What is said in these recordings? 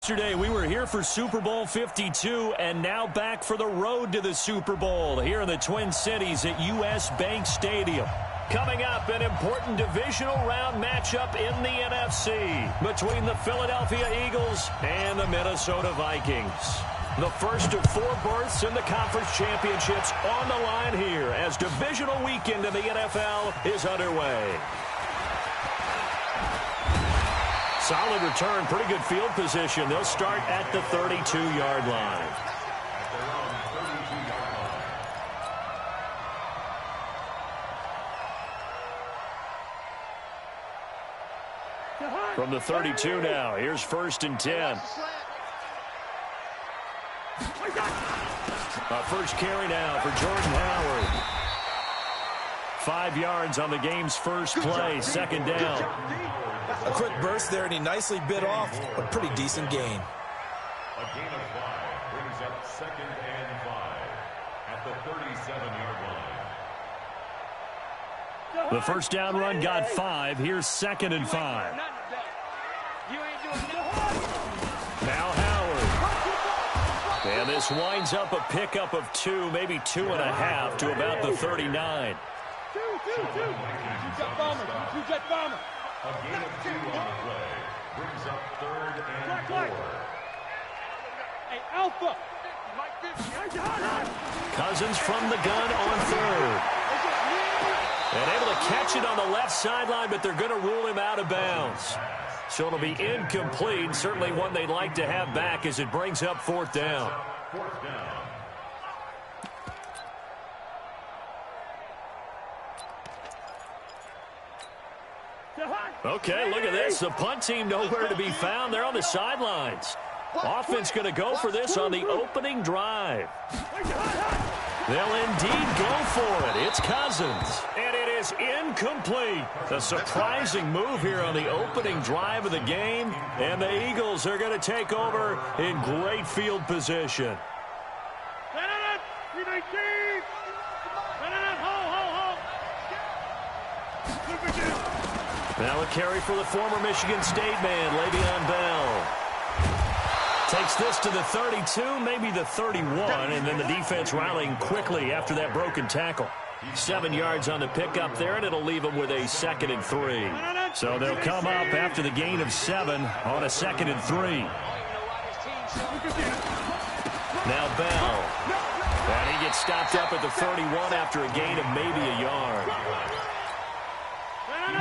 Yesterday, we were here for Super Bowl 52, and now back for the road to the Super Bowl here in the Twin Cities at U.S. Bank Stadium. Coming up, an important divisional round matchup in the NFC between the Philadelphia Eagles and the Minnesota Vikings. The first of 4 berths in the conference championships on the line here as divisional weekend in the NFL is underway. Solid return, pretty good field position. They'll start at the 32-yard line. From the 32 now, here's 1st and 10. First carry now for Jordan Howard. 5 yards on the game's first play, 2nd down. A quick burst there, and he nicely bit off a pretty decent gain. A gain of 5 brings up 2nd and 5 at the 37-yard line. The first down run got 5. Here's 2nd and 5. Now Howard. And this winds up a pickup of 2, maybe 2.5 to about the 39. A gain of 2 on the play brings up 3rd and 4. Hey, Alpha. Cousins from the gun on 3rd. And able to catch it on the left sideline, but they're going to rule him out of bounds. So it'll be incomplete. Certainly one they'd like to have back as it brings up 4th down. 4th down. Okay, look at this. The punt team nowhere to be found. They're on the sidelines. Offense going to go for this on the opening drive. They'll indeed go for it. It's Cousins. And it is incomplete. A surprising move here on the opening drive of the game. And the Eagles are going to take over in great field position. Now a carry for the former Michigan State man, Le'Veon Bell. Takes this to the 32, maybe the 31, and then the defense rallying quickly after that broken tackle. 7 yards on the pickup there, and it'll leave them with a 2nd and 3. So they'll come up after the gain of 7 on a 2nd and 3. Now Bell. And he gets stopped up at the 31 after a gain of maybe a yard.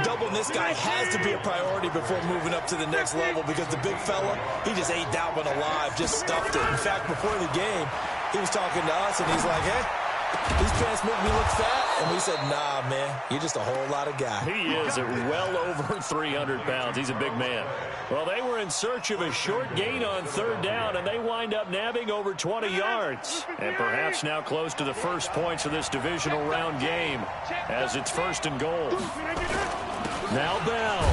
Doubling this guy has to be a priority before moving up to the next level because the big fella, he just ate that one alive, just stuffed it. In fact, before the game, he was talking to us, and he's like, hey, these pants make me look fat. And we said, nah, man, you're just a whole lot of guy. He is at well over 300 pounds. He's a big man. Well, they were in search of a short gain on 3rd down, and they wind up nabbing over 20 yards. And perhaps now close to the first points of this divisional round game as it's 1st and goal. Now Bell.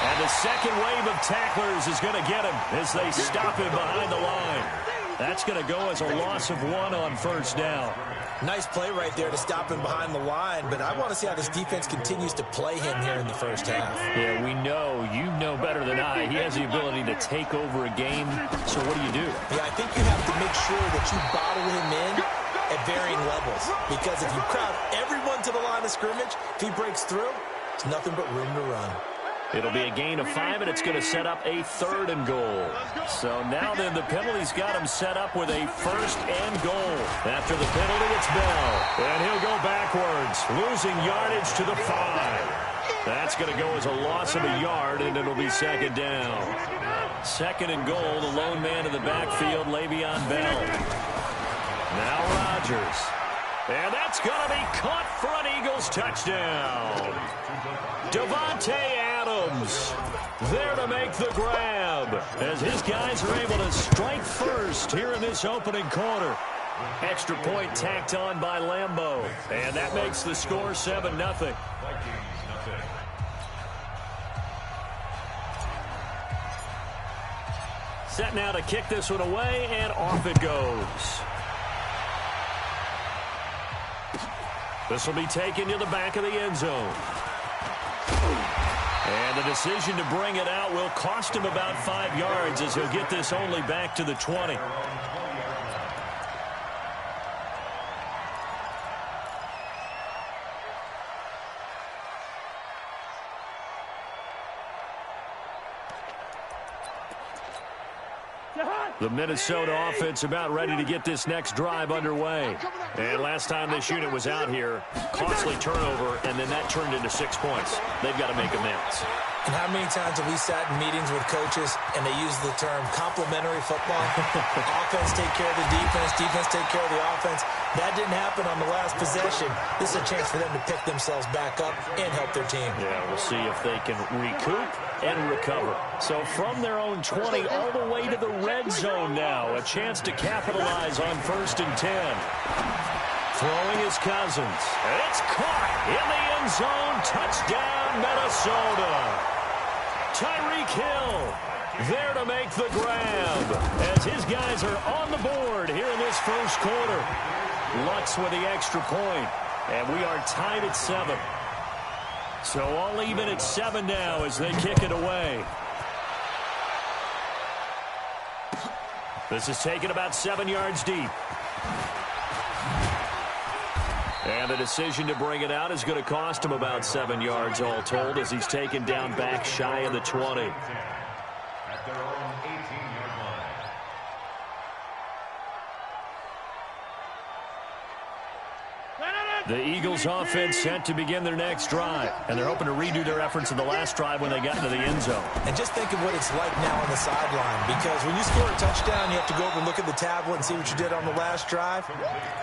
And the second wave of tacklers is going to get him as they stop him behind the line. That's going to go as a loss of 1 on 1st down. Nice play right there to stop him behind the line, but I want to see how this defense continues to play him here in the first half. Yeah, we know, you know better than I, he has the ability to take over a game, so what do? Yeah, I think you have to make sure that you bottle him in at varying levels, because if you crowd everyone to the line of scrimmage, if he breaks through, it's nothing but room to run. It'll be a gain of 5, and it's going to set up a 3rd and goal. So now then the penalty's got him set up with a 1st and goal. After the penalty, it's Bell. And he'll go backwards, losing yardage to the 5. That's going to go as a loss of a yard, and it'll be 2nd down. 2nd and goal, the lone man in the backfield, Le'Veon Bell. Now Rodgers. And that's going to be caught for an Eagles touchdown. Davante Adams there to make the grab as his guys are able to strike first here in this opening quarter. Extra point tacked on by Lambeau. And that makes the score 7-0. Set now to kick this one away, and off it goes. This will be taken to the back of the end zone. And the decision to bring it out will cost him about 5 yards as he'll get this only back to the 20. The Minnesota offense about ready to get this next drive underway. And last time this unit was out here, costly turnover, and then that turned into 6 points. They've got to make amends. And how many times have we sat in meetings with coaches and they use the term complementary football? Offense take care of the defense, defense take care of the offense. That didn't happen on the last possession. This is a chance for them to pick themselves back up and help their team. Yeah, we'll see if they can recoup and recover. So from their own 20 all the way to the red zone now, a chance to capitalize on 1st and 10. Throwing his Cousins. It's caught in the end zone. Touchdown, Minnesota. Tyreek Hill there to make the grab as his guys are on the board here in this first quarter. Lutz with the extra point, and we are tied at 7. So all even at 7 now as they kick it away. This is taken about 7 yards deep. And the decision to bring it out is going to cost him about 7 yards all told as he's taken down back shy of the 20. At their own 18-yard line. The Eagles offense set to begin their next drive, and they're hoping to redo their efforts in the last drive when they got into the end zone. And just think of what it's like now on the sideline, because when you score a touchdown, you have to go over and look at the tablet and see what you did on the last drive.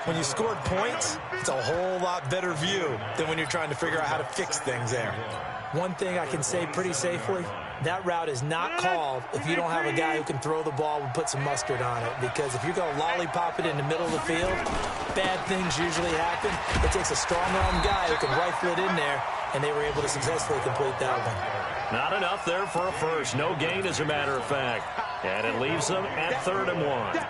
When you scored points, it's a whole lot better view than when you're trying to figure out how to fix things there. One thing I can say pretty safely, that route is not called if you don't have a guy who can throw the ball and put some mustard on it. Because if you're going to lollipop it in the middle of the field, bad things usually happen. It takes a strong-arm guy who can rifle it in there, and they were able to successfully complete that one. Not enough there for a first. No gain, as a matter of fact. And it leaves them at 3rd and 1.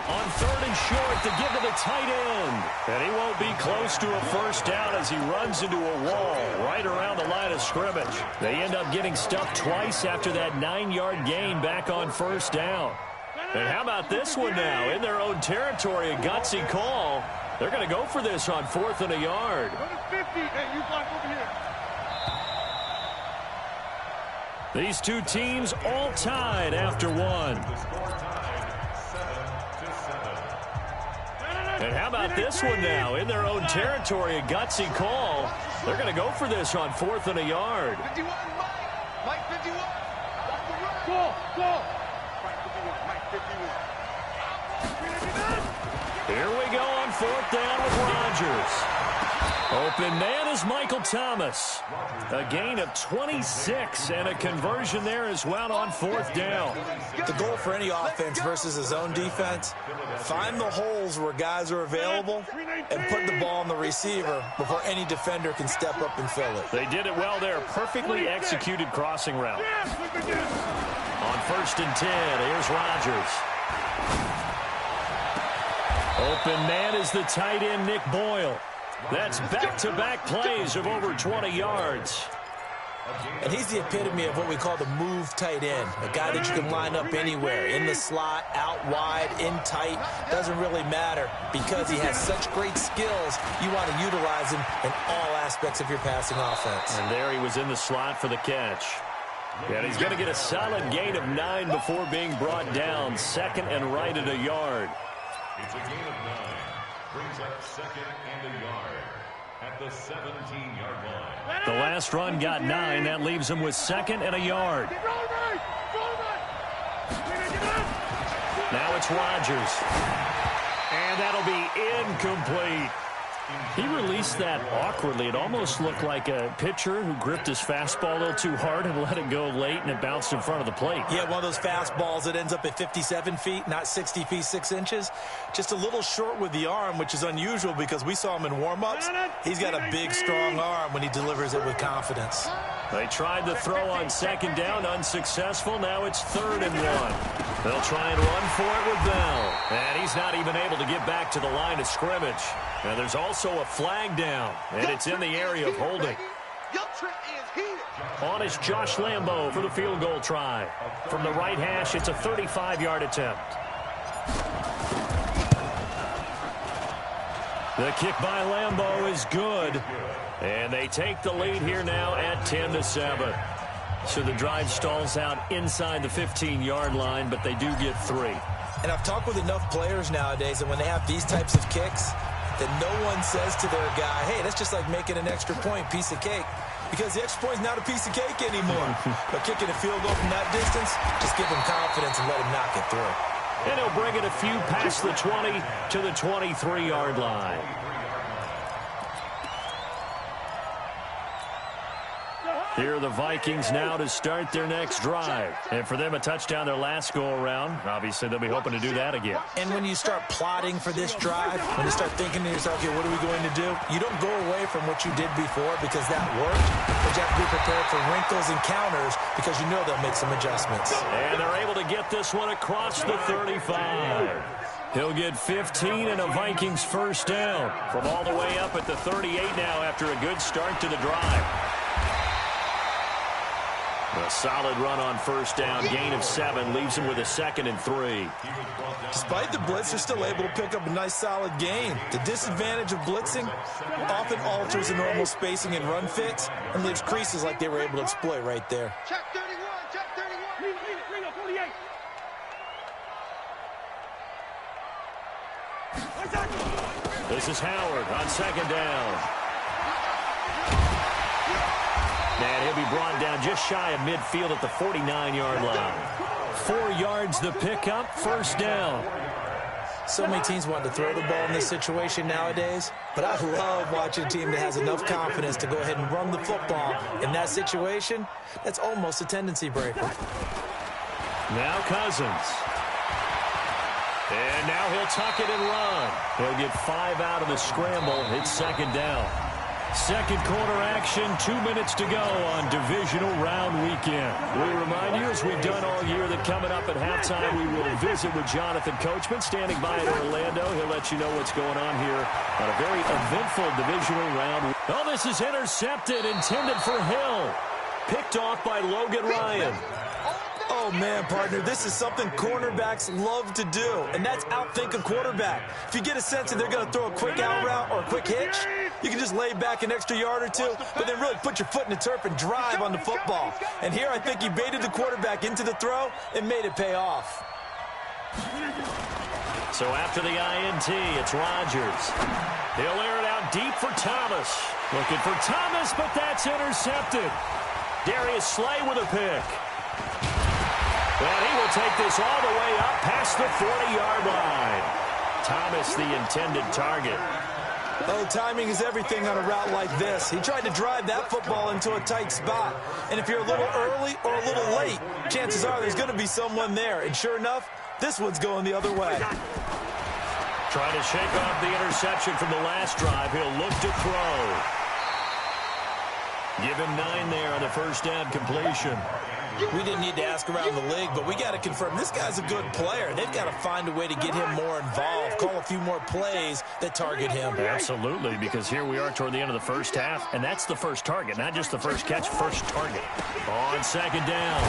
On 3rd and short to give to the tight end. And he won't be close to a first down as he runs into a wall right around the line of scrimmage. They end up getting stuffed twice after that 9-yard gain back on 1st down. And how about this one now? In their own territory, a gutsy call. They're going to go for this on 4th and a yard. These two teams all tied after one. And how about this one now? In their own territory, a gutsy call. They're going to go for this on 4th and a yard. 51, Mike 51. Go. Here we go on 4th down with Rodgers. Open man is Michael Thomas. A gain of 26 and a conversion there as well on 4th down. The goal for any offense versus a zone defense, find the holes where guys are available and put the ball on the receiver before any defender can step up and fill it. They did it well there. Perfectly executed crossing route. On 1st and 10, here's Rodgers. Open man is the tight end, Nick Boyle. That's back-to-back plays of over 20 yards. And he's the epitome of what we call the move tight end, a guy that you can line up anywhere, in the slot, out wide, in tight, doesn't really matter because he has such great skills. You want to utilize him in all aspects of your passing offense. And there he was in the slot for the catch. And he's going to get a solid gain of 9 before being brought down, 2nd and right at a yard. It's a gain of 9. Brings up 2nd and a yard at the 17-yard line. The last run got 9. That leaves him with 2nd and a yard. Now it's Rodgers. And that'll be incomplete. He released that awkwardly. It almost looked like a pitcher who gripped his fastball a little too hard and let it go late, and it bounced in front of the plate. Yeah, one of those fastballs that ends up at 57 feet, not 60 feet, 6 inches. Just a little short with the arm, which is unusual because we saw him in warm-ups. He's got a big, strong arm when he delivers it with confidence. They tried to throw on second down, unsuccessful. Now it's 3rd and 1. They'll try and run for it with Bell. And he's not even able to get back to the line of scrimmage. And there's also a flag down, and it's in the area of holding. On is Josh Lambo for the field goal try. From the right hash, it's a 35-yard attempt. The kick by Lambo is good. And they take the lead here now at 10-7. So the drive stalls out inside the 15-yard line, but they do get 3. And I've talked with enough players nowadays that when they have these types of kicks, that no one says to their guy, hey, that's just like making an extra point, piece of cake. Because the extra point is not a piece of cake anymore. But kicking a field goal from that distance, just give him confidence and let him knock it through. And he'll bring it a few past the 20 to the 23-yard line. Here are the Vikings now to start their next drive. And for them, a touchdown their last go-around. Obviously, they'll be hoping to do that again. And when you start plotting for this drive, when you start thinking to yourself, okay, what are we going to do? You don't go away from what you did before because that worked. But you have to be prepared for wrinkles and counters because you know they'll make some adjustments. And they're able to get this one across the 35. He'll get 15 and a Vikings first down from all the way up at the 38 now after a good start to the drive. A solid run on first down, gain of 7, leaves him with a 2nd and 3. Despite the blitz, they're still able to pick up a nice solid gain. The disadvantage of blitzing often alters the normal spacing and run fits and leaves creases like they were able to exploit right there. Check 31, check 31. Ring up, 48. This is Howard on second down. And he'll be brought down just shy of midfield at the 49-yard line. 4 yards the pickup, first down. So many teams want to throw the ball in this situation nowadays, but I love watching a team that has enough confidence to go ahead and run the football. In that situation, that's almost a tendency breaker. Now Cousins. And now he'll tuck it and run. He'll get 5 out of the scramble. It's second down. Second quarter action, 2 minutes to go on divisional round weekend. We remind you, as we've done all year, that coming up at halftime, we will visit with Jonathan Coachman, standing by in Orlando. He'll let you know what's going on here on a very eventful divisional round. Oh, this is intercepted, intended for Hill. Picked off by Logan Ryan. Oh, man, partner, this is something cornerbacks love to do, and that's outthink a quarterback. If you get a sense that they're going to throw a quick out route or a quick hitch, you can just lay back an extra yard or two, but then really put your foot in the turf and drive on the football. And here I think he baited the quarterback into the throw and made it pay off. So after the INT, it's Rodgers. He'll air it out deep for Thomas. Looking for Thomas, but that's intercepted. Darius Slay with a pick. And he will take this all the way up past the 40-yard line. Thomas, the intended target. Oh, timing is everything on a route like this. He tried to drive that football into a tight spot. And if you're a little early or a little late, chances are there's going to be someone there. And sure enough, this one's going the other way. Trying to shake off the interception from the last drive. He'll look to throw. Give him 9 there on the first down completion. We didn't need to ask around the league, but we got to confirm this guy's a good player. They've got to find a way to get him more involved, call a few more plays that target him. Absolutely, because here we are toward the end of the first half, and that's the first target, not just the first catch, first target. On second down,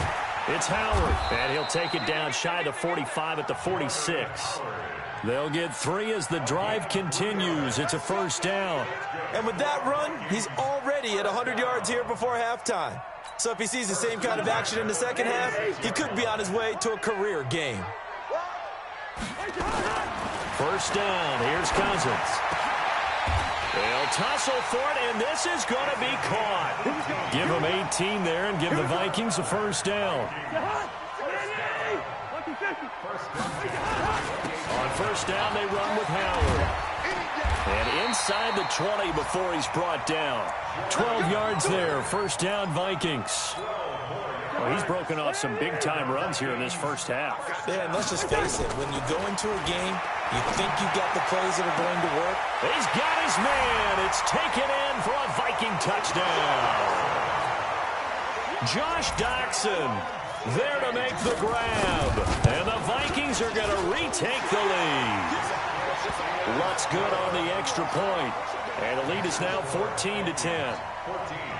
it's Howard, and he'll take it down shy of the 45 at the 46. They'll get 3 as the drive continues. It's a first down. And with that run, he's already at 100 yards here before halftime. So if he sees the same kind of action in the second half, he could be on his way to a career game. First down, here's Cousins. They'll tussle for it, and this is going to be caught. Give him 18 there and give the Vikings a first down. On first down, they run with Howard. And inside the 20 before he's brought down. 12 yards there. First down, Vikings. Well, he's broken off some big-time runs here in this first half. Yeah, and let's just face it. When you go into a game, you think you've got the plays that are going to work. He's got his man. It's taken in for a Viking touchdown. Josh Doxson there to make the grab. And the Vikings are going to retake the lead. Lutz good on the extra point. And the lead is now 14-10.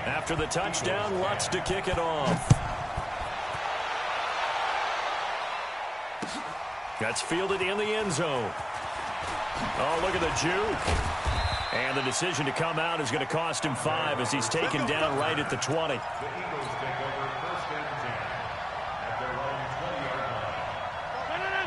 After the touchdown, Lutz to kick it off. That's fielded in the end zone. Oh, look at the juke. And the decision to come out is going to cost him 5 as he's taken down right at the 20.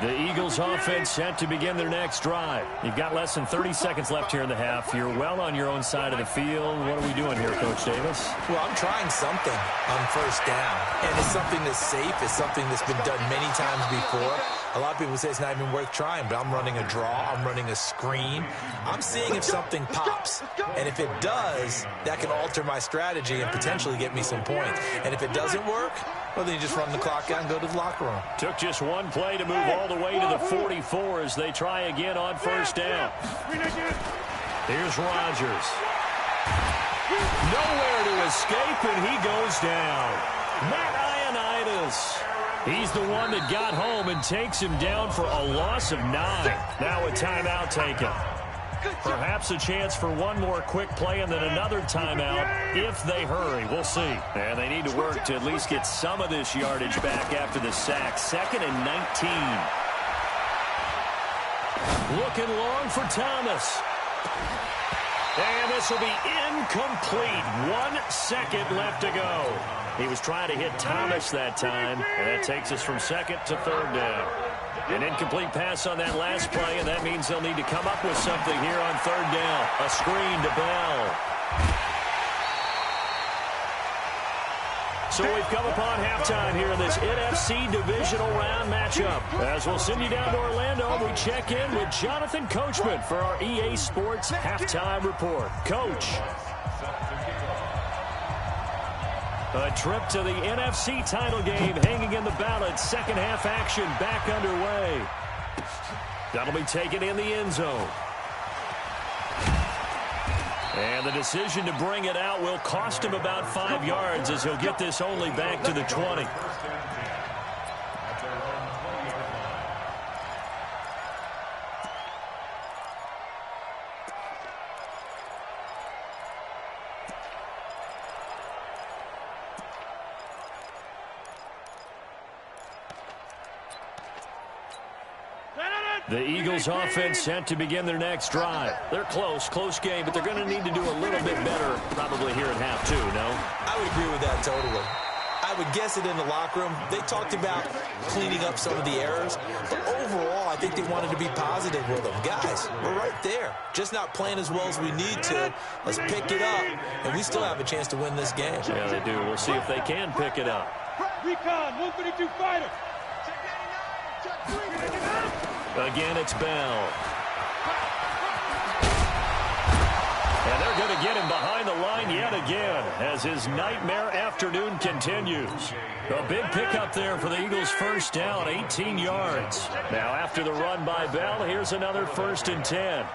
The Eagles offense set to begin their next drive. You've got less than 30 seconds left here in the half. You're well on your own side of the field. What are we doing here, Coach Davis? Well, I'm trying something on first down. And it's something that's safe. It's something that's been done many times before. A lot of people say it's not even worth trying, but I'm running a draw. I'm running a screen. I'm seeing if something pops. And if it does, that can alter my strategy and potentially get me some points. And if it doesn't work, well, then you just run the clock out and go to the locker room. Took just one play to move all the way to the 44 as they try again on first down. Here's Rodgers. Nowhere to escape, and he goes down. Matt Ioannidis. He's the one that got home and takes him down for a loss of 9. Now a timeout taken. Perhaps a chance for one more quick play and then another timeout if they hurry. We'll see. And they need to work to at least get some of this yardage back after the sack. 2nd and 19. Looking long for Thomas. And this will be incomplete. 1 second left to go. He was trying to hit Thomas that time, and that takes us from 2nd to 3rd down. An incomplete pass on that last play, and that means they'll need to come up with something here on 3rd down. A screen to Bell. So we've come upon halftime here in this NFC Divisional Round matchup. As we'll send you down to Orlando, we check in with Jonathan Coachman for our EA Sports Halftime Report. Coach. A trip to the NFC title game hanging in the balance. Second half action back underway. That'll be taken in the end zone. And the decision to bring it out will cost him about 5 yards as he'll get this only back to the 20. The Eagles offense set to begin their next drive. They're close game, but they're going to need to do a little bit better probably here at half 2, no? I would agree with that totally. I would guess it in the locker room. They talked about cleaning up some of the errors, but overall, I think they wanted to be positive with them. Guys, we're right there. Just not playing as well as we need to. Let's pick it up, and we still have a chance to win this game. Yeah, they do. We'll see if they can pick it up. Recon, 132 fighter. Again, it's Bell. And they're going to get him behind the line yet again as his nightmare afternoon continues. A big pickup there for the Eagles' first down, 18 yards. Now, after the run by Bell, here's another 1st and 10.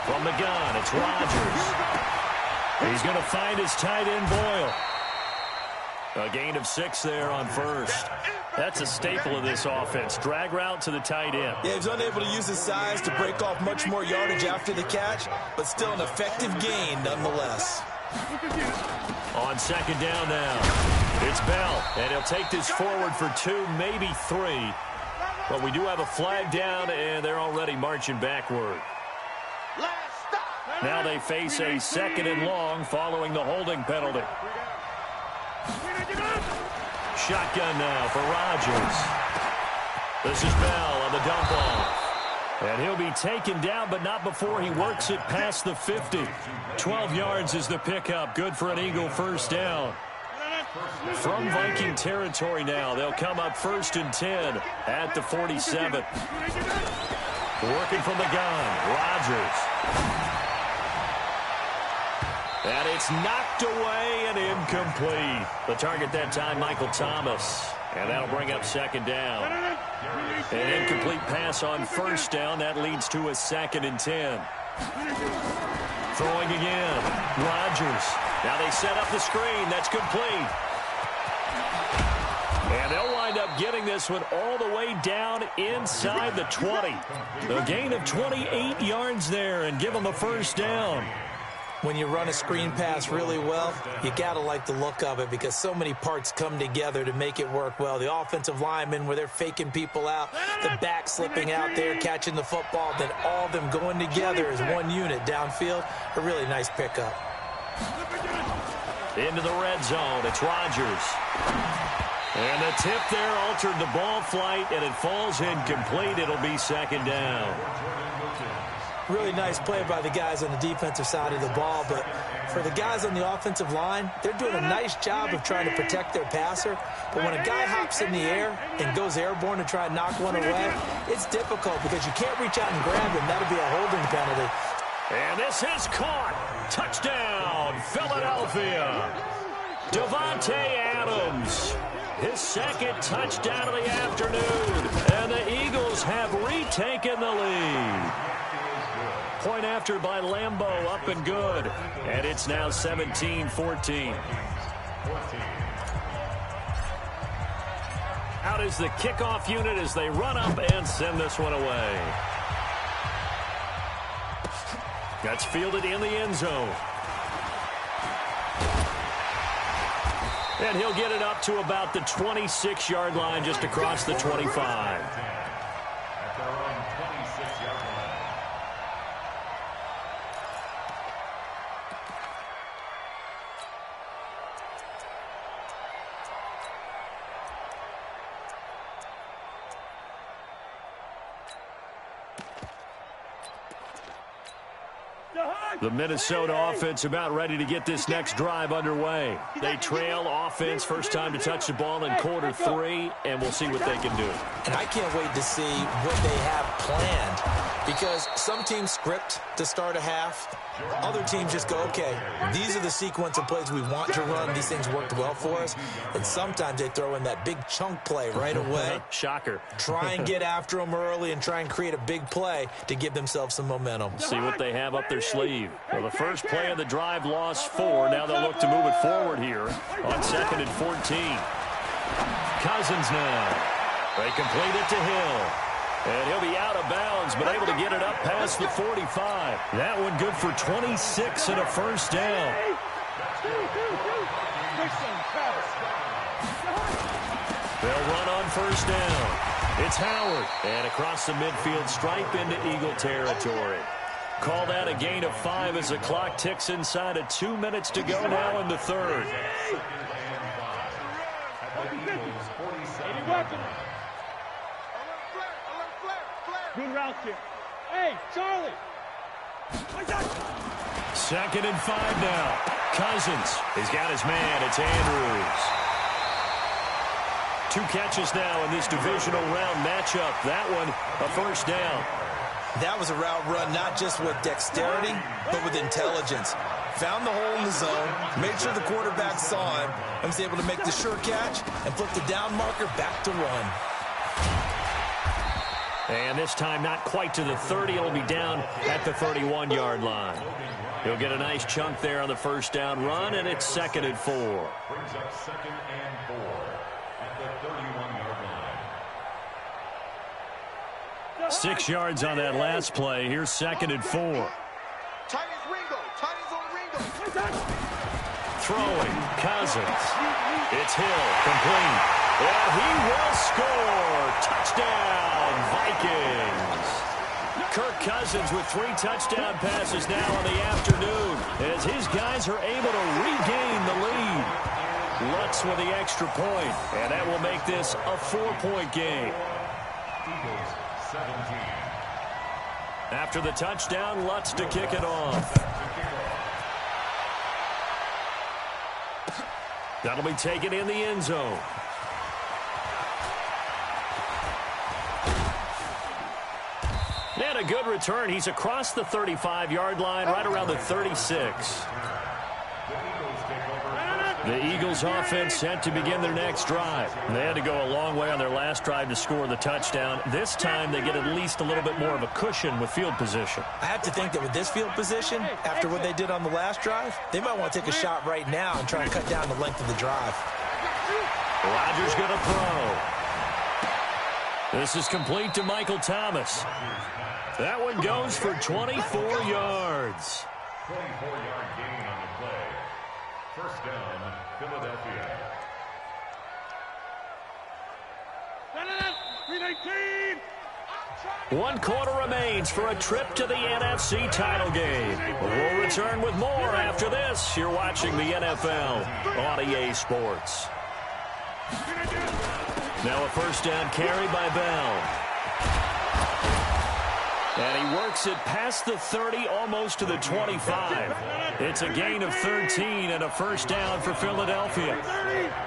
From the gun, it's Rodgers. He's going to find his tight end, Boyle. A gain of 6 there on first. That's a staple of this offense. Drag route to the tight end. Yeah, he's unable to use his size to break off much more yardage after the catch, but still an effective gain nonetheless. On 2nd down now, it's Bell, and he'll take this forward for 2, maybe 3. But we do have a flag down, and they're already marching backward. Now they face a 2nd and long following the holding penalty. Shotgun now for Rodgers. This is Bell on the dump off. And he'll be taken down, but not before he works it past the 50. 12 yards is the pickup. Good for an Eagle first down. From Viking territory now, they'll come up 1st and 10 at the 47. Working from the gun, Rodgers. And it's knocked away and incomplete. The target that time, Michael Thomas. And that'll bring up 2nd down. An incomplete pass on 1st down. That leads to a 2nd and 10. Throwing again. Rodgers. Now they set up the screen. That's complete. And they'll wind up getting this one all the way down inside the 20. A gain of 28 yards there and give them a 1st down. When you run a screen pass really well, you got to like the look of it because so many parts come together to make it work well. The offensive linemen, where they're faking people out, the back slipping out there, catching the football, then all of them going together as one unit downfield. A really nice pickup. Into the red zone. It's Rodgers. And the tip there altered the ball flight, and it falls incomplete. It'll be 2nd down. Really nice play by the guys on the defensive side of the ball, but for the guys on the offensive line, they're doing a nice job of trying to protect their passer. But when a guy hops in the air and goes airborne to try and knock one away, it's difficult because you can't reach out and grab him. That'll be a holding penalty. And this is caught. Touchdown, Philadelphia. Devontae Adams. His 2nd touchdown of the afternoon. And the Eagles have retaken the lead. Point after by Lambeau, up and good. And it's now 17-14. Out is the kickoff unit as they run up and send this one away. That's fielded in the end zone. And he'll get it up to about the 26-yard line, just across the 25. The Minnesota offense about ready to get this next drive underway. They trail offense, first time to touch the ball in quarter 3, and we'll see what they can do. And I can't wait to see what they have planned because some teams script to start a half. Other teams just go, okay, these are the sequence of plays we want to run. These things worked well for us. And sometimes they throw in that big chunk play right away. Shocker. Try and get after them early and try and create a big play to give themselves some momentum. See what they have up their sleeve. Well, the first play of the drive lost 4. Now they'll look to move it forward here on 2nd and 14. Cousins now. They complete it to Hill. And he'll be out of bounds, but able to get it up past the 45. That one good for 26 and a 1st down. They'll run on 1st down. It's Howard. And across the midfield stripe into Eagle territory. Call that a gain of 5 as the clock ticks inside of 2 minutes to go now in the 3rd. Good route here. Hey, Charlie. 2nd and 5 now. Cousins. He's got his man. It's Andrews. 2 catches now in this divisional round matchup. That one, a 1st down. That was a route run not just with dexterity, but with intelligence. Found the hole in the zone, made sure the quarterback saw him, and was able to make the sure catch and flip the down marker back to run. And this time not quite to the 30. It'll be down at the 31-yard line. He'll get a nice chunk there on the 1st down run, and it's 2nd and 4. Brings up 2nd and 4 at the 31-yard line. 6 yards on that last play. Here's 2nd and 4. Chinese Ringo. Chinese on Ringo. Throwing. Cousins. It's Hill. Complete. And he will score. Touchdown, Vikings. Kirk Cousins with 3 touchdown passes now in the afternoon as his guys are able to regain the lead. Lutz with the extra point, and that will make this a 4-point game. Eagles 17. After the touchdown, Lutz to kick it off. That'll be taken in the end zone. And a good return. He's across the 35-yard line, right around the 36. The Eagles offense set to begin their next drive. They had to go a long way on their last drive to score the touchdown. This time they get at least a little bit more of a cushion with field position. I have to think that with this field position, after what they did on the last drive, they might want to take a shot right now and try and cut down the length of the drive. Rodgers going to throw. This is complete to Michael Thomas. That one goes for 24 yards. 24-yard gain on the play. First down, Philadelphia. One quarter remains for a trip to the NFC title game. We'll return with more after this. You're watching the NFL on EA Sports. Now a first down carry by Bell. And he works it past the 30, almost to the 25. It's a gain of 13 and a first down for Philadelphia.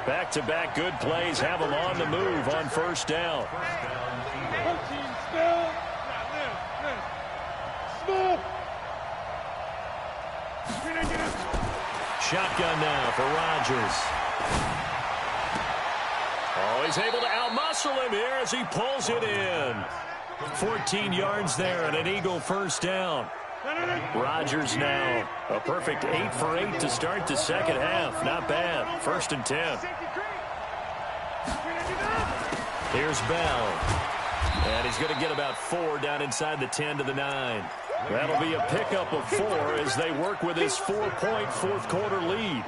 Back-to-back good plays have them on the move on first down. Shotgun now for Rodgers. Oh, he's able to outmuscle him here as he pulls it in. 14 yards there and an Eagle first down. Rodgers now a perfect 8 for 8 to start the second half. Not bad. First and 10. Here's Bell. And he's going to get about 4 down inside the 10 to the 9. That'll be a pickup of 4 as they work with his 4-point fourth-quarter lead.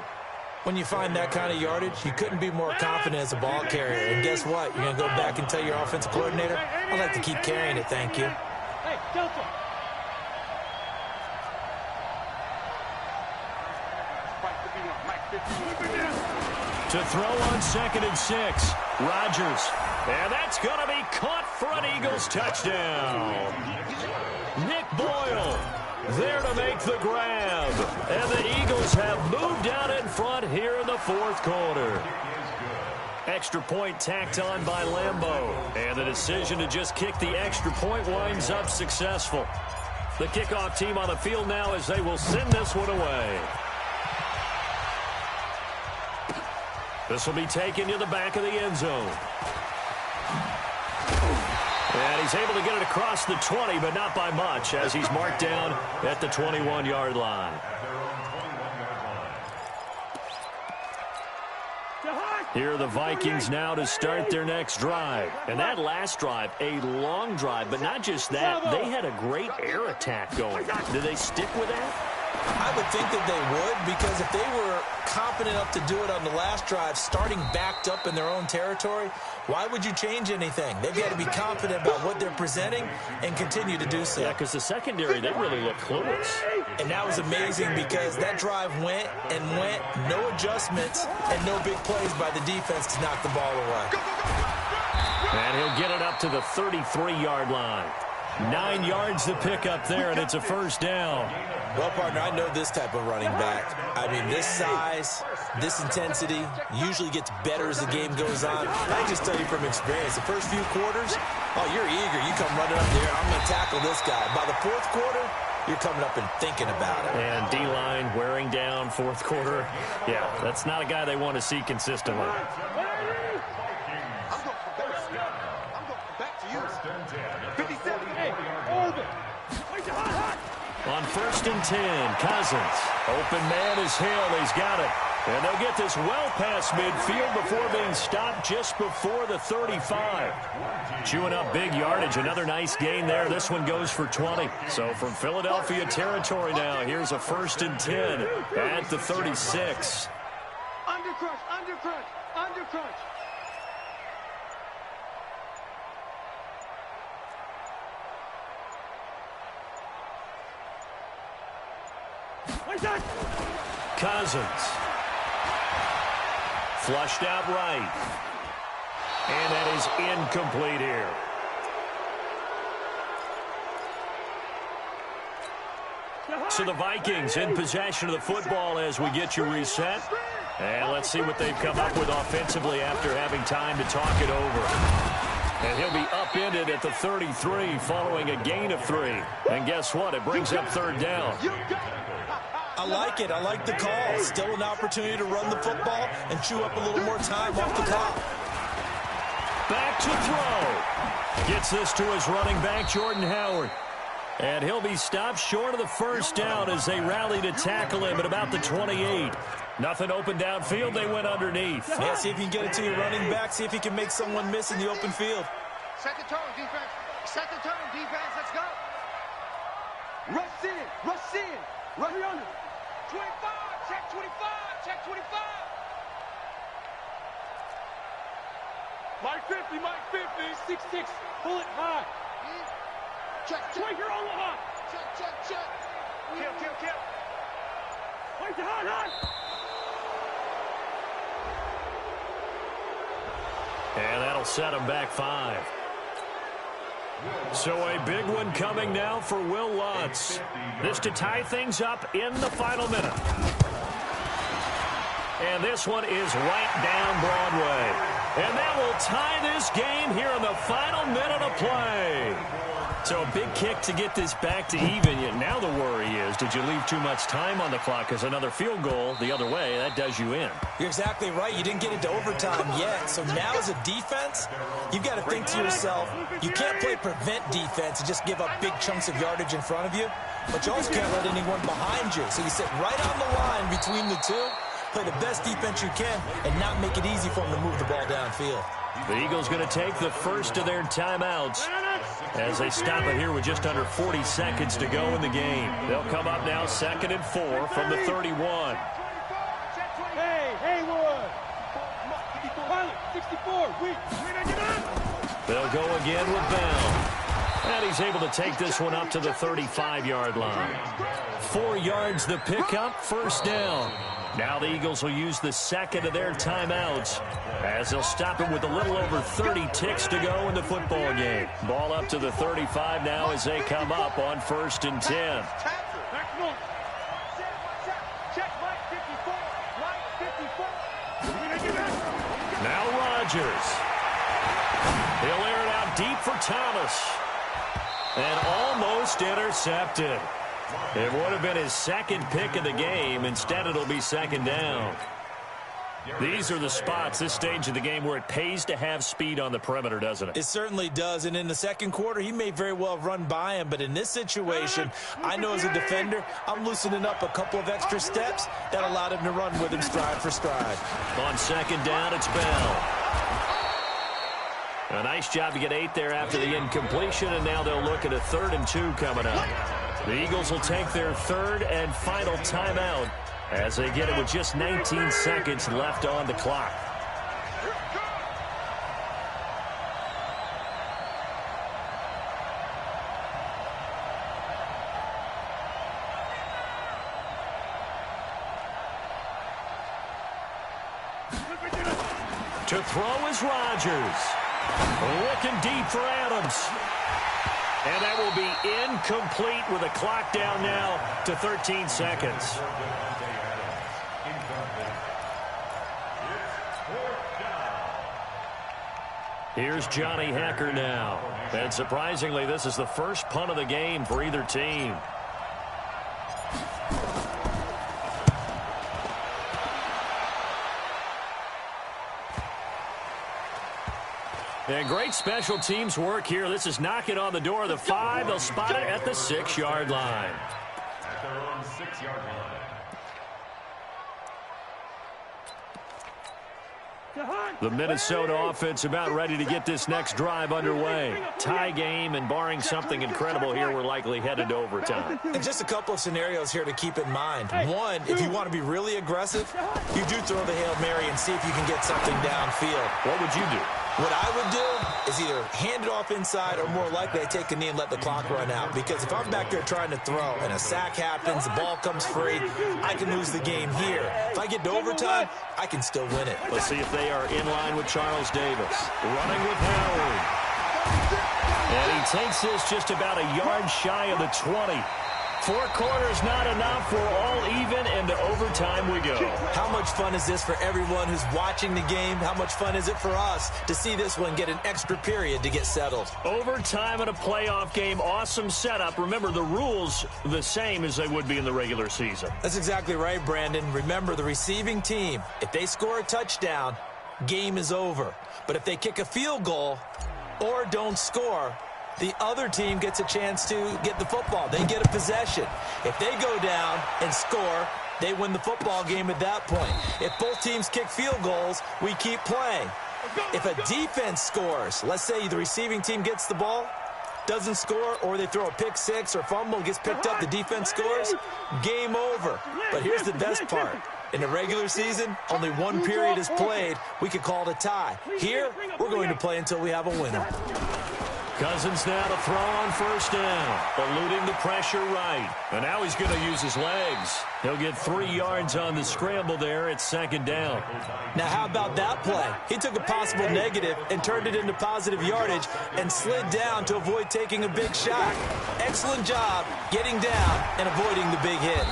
When you find that kind of yardage, you couldn't be more confident as a ball carrier. And guess what? You're going to go back and tell your offensive coordinator, I'd like to keep carrying it, thank you. Hey, Delta. To throw on 2nd and 6, Rodgers. And that's going to be caught for an Eagles touchdown. Nick Boyle there to make the grab. And the Eagles have moved out in front here in the fourth quarter. Extra point tacked on by Lambeau. And the decision to just kick the extra point winds up successful. The kickoff team on the field now as they will send this one away. This will be taken to the back of the end zone. And he's able to get it across the 20, but not by much, as he's marked down at the 21-yard line. Here are the Vikings now to start their next drive. And that last drive, a long drive, but not just that. They had a great air attack going. Did they stick with that? I would think that they would, because if they were confident enough to do it on the last drive, starting backed up in their own territory, why would you change anything? They've got to be confident about what they're presenting and continue to do so. Yeah, because the secondary, they really look clueless. And that was amazing because that drive went and went, no adjustments and no big plays by the defense to knock the ball away. And he'll get it up to the 33-yard line. 9 yards to pick up there, and it's a first down. Well, partner, I know this type of running back. I mean, this size, this intensity usually gets better as the game goes on. I just tell you from experience, the first few quarters, oh, you're eager. You come running up there, I'm going to tackle this guy. By the fourth quarter, you're coming up and thinking about it. And D-line wearing down fourth quarter. Yeah, that's not a guy they want to see consistently. On 1st and 10, Cousins. Open man is Hill. He's got it. And they'll get this well past midfield before being stopped just before the 35. Chewing up big yardage. Another nice gain there. This one goes for 20. So from Philadelphia territory now, here's a 1st and 10 at the 36. Undercrunch, undercrunch, undercrunch. Cousins. Flushed out right. And that is incomplete here. So the Vikings in possession of the football as we get you reset. And let's see what they've come up with offensively after having time to talk it over. And he'll be upended at the 33 following a gain of 3. And guess what? It brings up third down. I like it. I like the call. Still an opportunity to run the football and chew up a little more time off the clock. Back to throw. Gets this to his running back, Jordan Howard. And he'll be stopped short of the first down as they rally to tackle him at about the 28. Nothing open downfield. They went underneath. Yeah, see if you can get it to your running back. See if you can make someone miss in the open field. Set the tone, defense. Set the tone, defense. Let's go. Rush in. Rush in. Rush on it. 25. Check 25. Check 25. Mike 50. Mike 50. 6-6. Pull it high. Check, check. Right here on the high. Check. Kill. Right to high. And that'll set him back 5. So a big one coming now for Will Lutz. This to tie things up in the final minute. And this one is right down Broadway. And that will tie this game here in the final minute of play. So a big kick to get this back to even. Yet now the worry is, did you leave too much time on the clock? Because another field goal the other way, that does you in. You're exactly right. You didn't get into overtime yet. So now as a defense, you've got to think to yourself, you can't play prevent defense and just give up big chunks of yardage in front of you. But you also can't let anyone behind you. So you sit right on the line between the two, play the best defense you can, and not make it easy for them to move the ball downfield. The Eagles going to take the first of their timeouts as they stop it here with just under 40 seconds to go in the game. They'll come up now 2nd and 4 from the 31. Hey, Haywood. 64. They'll go again with Bell. And he's able to take this one up to the 35-yard line. 4 yards the pickup, first down. Now the Eagles will use the second of their timeouts as they'll stop it with a little over 30 ticks to go in the football game. Ball up to the 35 now as they come up on 1st and 10. Now Rodgers. He'll air it out deep for Thomas. And almost intercepted. It would have been his second pick of the game. Instead, it'll be 2nd down. These are the spots, this stage of the game, where it pays to have speed on the perimeter, doesn't it? It certainly does. And in the second quarter, he may very well run by him. But in this situation, I know as a defender, I'm loosening up a couple of extra steps that allowed him to run with him stride for stride. On 2nd down, it's Bell. A nice job to get 8 there after the incompletion, and now they'll look at a 3rd and 2 coming up. The Eagles will take their 3rd and final timeout as they get it with just 19 seconds left on the clock. To throw is Rodgers. Looking deep for Adams. And that will be incomplete with a clock down now to 13 seconds. Here's Johnny Hecker now. And surprisingly, this is the first punt of the game for either team. And great special teams work here. This is knocking on the door of the 5. They'll spot it at the 6-yard line. At their own 6-yard line. The Minnesota offense about ready to get this next drive underway. Tie game, and barring something incredible here, we're likely headed to overtime. And just a couple of scenarios here to keep in mind. One, if you want to be really aggressive, you do throw the Hail Mary and see if you can get something downfield. What would you do? What I would do is either hand it off inside or more likely I take a knee and let the clock run out. Because if I'm back there trying to throw and a sack happens, the ball comes free, I can lose the game here. If I get to overtime, I can still win it. Let's see if they are in line with Charles Davis. Running with Howard. And he takes this just about a yard shy of the 20. 4 quarters not enough. We're all even, and to overtime we go. How much fun is this for everyone who's watching the game? How much fun is it for us to see this one get an extra period to get settled? Overtime in a playoff game, awesome setup. Remember, the rules the same as they would be in the regular season. That's exactly right, Brandon. Remember, the receiving team, if they score a touchdown, game is over. But if they kick a field goal or don't score, the other team gets a chance to get the football. They get a possession. If they go down and score, they win the football game at that point. If both teams kick field goals, we keep playing. If a defense scores, let's say the receiving team gets the ball, doesn't score, or they throw a pick six or fumble, gets picked up, the defense scores, game over. But here's the best part. In the regular season, only one period is played. We could call it a tie. Here, we're going to play until we have a winner. Cousins now to throw on first down, eluding the pressure right. And now he's going to use his legs. He'll get 3 yards on the scramble there at second down. Now, how about that play? He took a possible negative and turned it into positive yardage and slid down to avoid taking a big shot. Excellent job getting down and avoiding the big hit.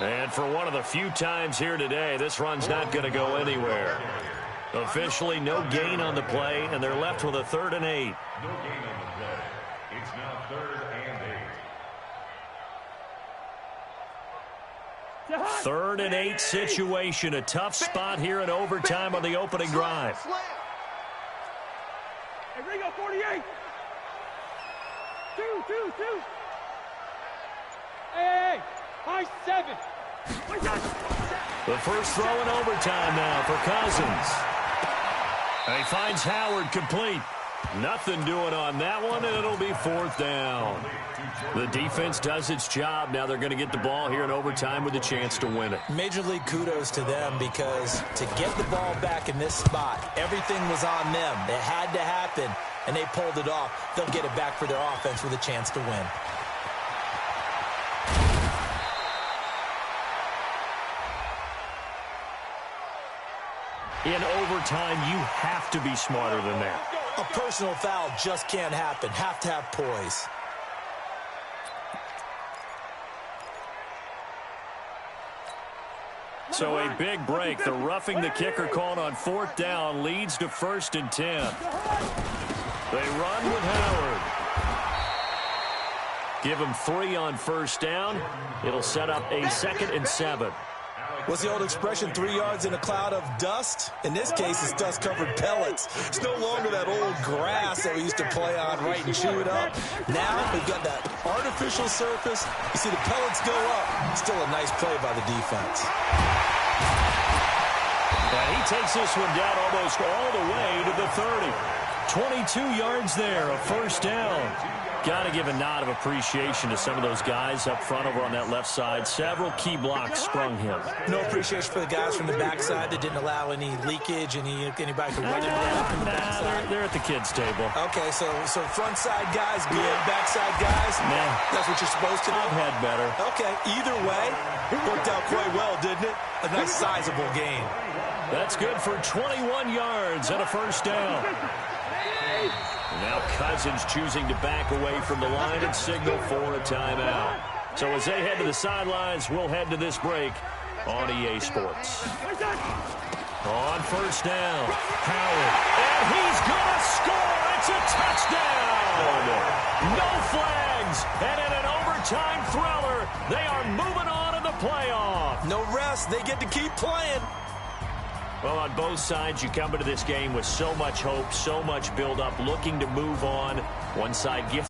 And for one of the few times here today, this run's not going to go anywhere. Officially, no gain on the play, and they're left with a 3rd and 8. No gain on the play. It's now 3rd and 8. 3rd and 8 situation. A tough spot here in overtime on the opening drive. Hey, Ringo, 48. 2. Hey, high 7. The first throw in overtime now for Cousins. And he finds Howard complete. Nothing doing on that one, and it'll be 4th down. The defense does its job. Now they're going to get the ball here in overtime with a chance to win it. Major league kudos to them, because to get the ball back in this spot, everything was on them. It had to happen, and they pulled it off. They'll get it back for their offense with a chance to win. In overtime, you have to be smarter than that. A personal foul just can't happen. Have to have poise. So a big break. The roughing the kicker called on 4th down leads to 1st and 10. They run with Howard. Give him 3 on 1st down. It'll set up a 2nd and 7. What's the old expression, 3 yards in a cloud of dust? In this case, it's dust-covered pellets. It's no longer that old grass that we used to play on, right, and chew it up. Now we've got that artificial surface. You see the pellets go up. Still a nice play by the defense. And he takes this one down almost all the way to the 30. 22 yards there, a 1st down. Got to give a nod of appreciation to some of those guys up front over on that left side. Several key blocks sprung him. No appreciation for the guys from the backside that didn't allow any leakage, anybody from running around from the backside. They're at the kids' table. Okay, so front side guys good, backside guys, that's what you're supposed to do? I've had better. Okay, either way, worked out quite well, didn't it? A nice sizable gain. That's good for 21 yards and a 1st down. Now Cousins choosing to back away from the line and signal for a timeout. So as they head to the sidelines, we'll head to this break on EA Sports. On 1st down, Howard, and he's going to score. It's a touchdown. No flags, and in an overtime thriller, they are moving on in the playoff. No rest, they get to keep playing. Well, on both sides, you come into this game with so much hope, so much build-up, looking to move on. One side gifts.